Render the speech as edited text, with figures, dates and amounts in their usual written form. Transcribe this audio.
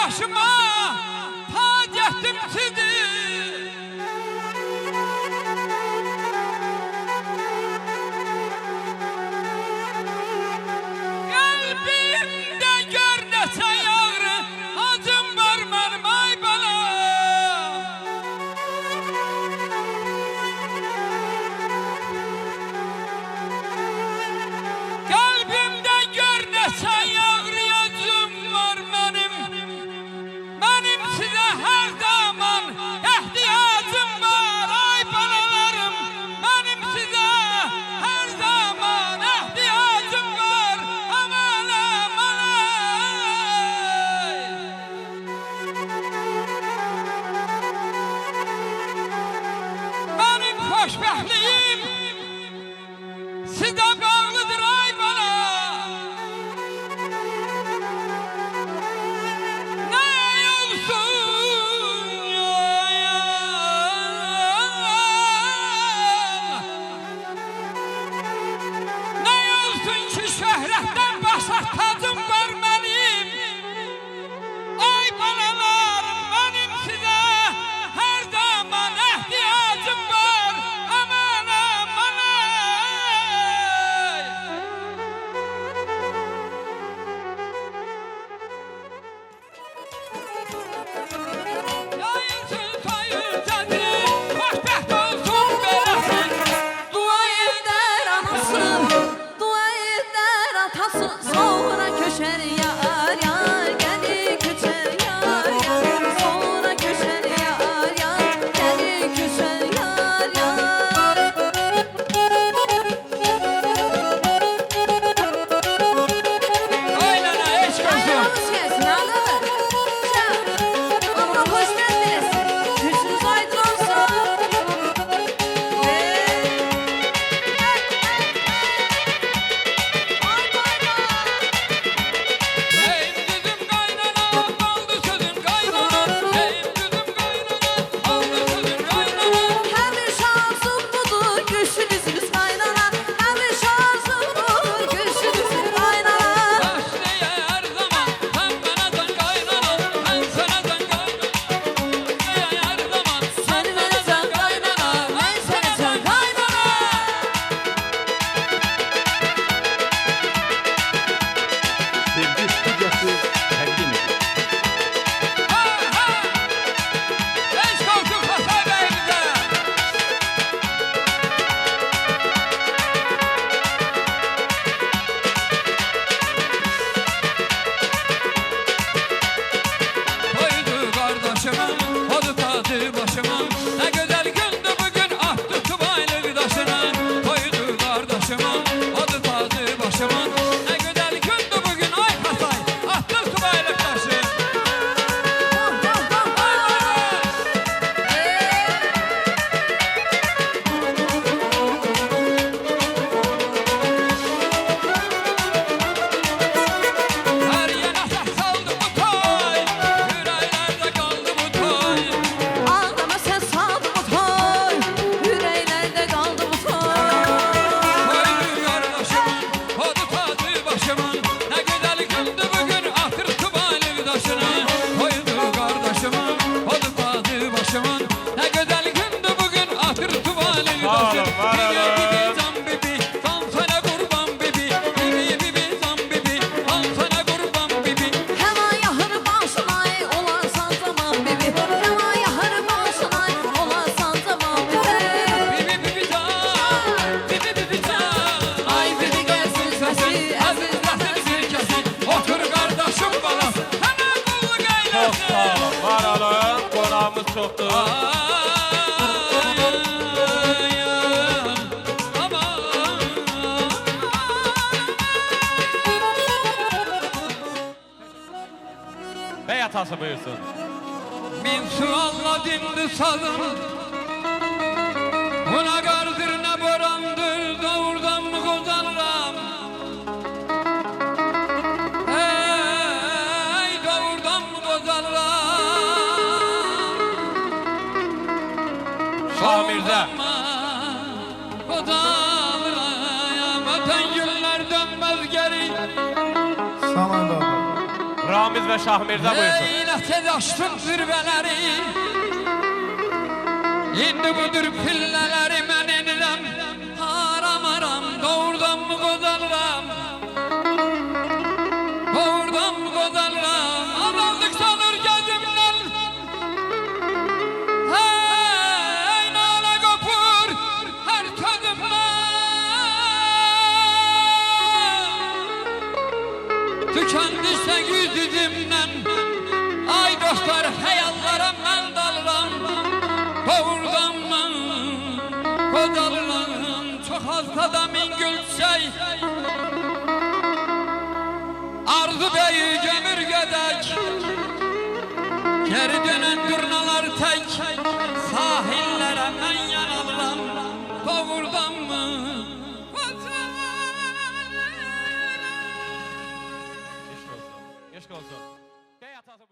başıma tac ettim sizi. Kalbimde gör neçə yağrı acım var mənim ay bana. Kalbimde gör neçə yağrı acım var mənim. Mənim sizə hər zaman ehtiyacım var ay balalarım. Mənim sizə hər zaman ehtiyacım var aman aman ay. Mənim xoşbəxtliyim sizə bağlıdır ay bala. Ne olsun ne olsun ki şöhretten başa tacım var benim. Ay balalarım benim size her zaman ihtiyacım var aman aman ay. Yayılsın sayılcadı, xoşbəxt olsun beləsin. Dua eder anası, dua eder atası. Sonra köşer yar yar, gelir köşer yar yar. Sonra köşer yar yar, gelir köşer yar yar. Oynana eşk olsun. Ayağınız gelsin anladın? Allah hoş geldiniz. Yüzünüz aydın olsun. Ey düzüm qaynana, baldı sözün qaynana. Ey düzüm qaynana, baldı sözün qaynana. Həmiş arzum budur, gülüşünüz qaynana. Həmiş arzum budur, gülüşünüz qaynana. Başlaya her zaman sen bana dön qaynana. Ben sana dön qaynana. Başlaya her zaman Sen mənə can qaynana, mən sənə can qaynana. Sevgi stüdyosu təqdim edir. Ha ha. Eşk olsun Hasan Bey'imize. Koydu kardeşimin, odu tadı başıma. Ne güzel gündü bugün, attı tubaylı daşına. Koydu kardeşimin, odu tadı başıma. Ne güzel gündü bugün, ay Hasan, attı tubaylı daşı. Her yana ses saldı bu toy, yüreklerde kaldı bu toy. Ağlama sen saldı bu toy, yüreklerde qaldı bu toy. Koydu kardeşimin, odu tadı başımın. Ne güzel gündü bugün, atır tubaylı daşına. Koydu kardeşimin, odu tadı başımın. Ne güzel gündü bugün, atır tubaylı daşına. Bibi can bibi, san sana kurban bibi. Bibi bibi can bibi, san sana kurban bibi. Həma yaxır başınay, olarsan zaman bibi. Həma yaxır başınay, olarsan zaman bibi. Bibi bibi can, bibi bibi can. Ay bibi gəlsin səsi, Əzizləsin sirkəsi, otur qardaşım balası. Həmə qullu Çox qaynasın. sağ olun, var olun. Qonağımız çoxdur. Bəy atası buyursun. Min sualla dindi sazım. Buna qardır nə borandır, doğrudan mı qozanram? Ey doğrudan mı qozanram? Şah Mirzə. Qozanram, ötən günlər dönməz geri. Ramiz ve Şah Mirza buyursun. Eynete açtım zirveleri, indi budur pilleleri men inirəm. Haram haram doğurdan mı kodalıram, doğurdan mı kodalıram. Azaldık sanır gözümden, hey nala kopur her sözümden. Tükendiyse yüzüzümden, ay dostlar hayallara men dalıram. Doğurdan mı kodalıram, çok hastada min gülsey. Arzu beyi gömür gödek, geri dönen durnalar tek. Sahillere men yanalıram, doğurdan mı kodalıram. Eşk olsun. Eşk olsun. Bey atası buyursun.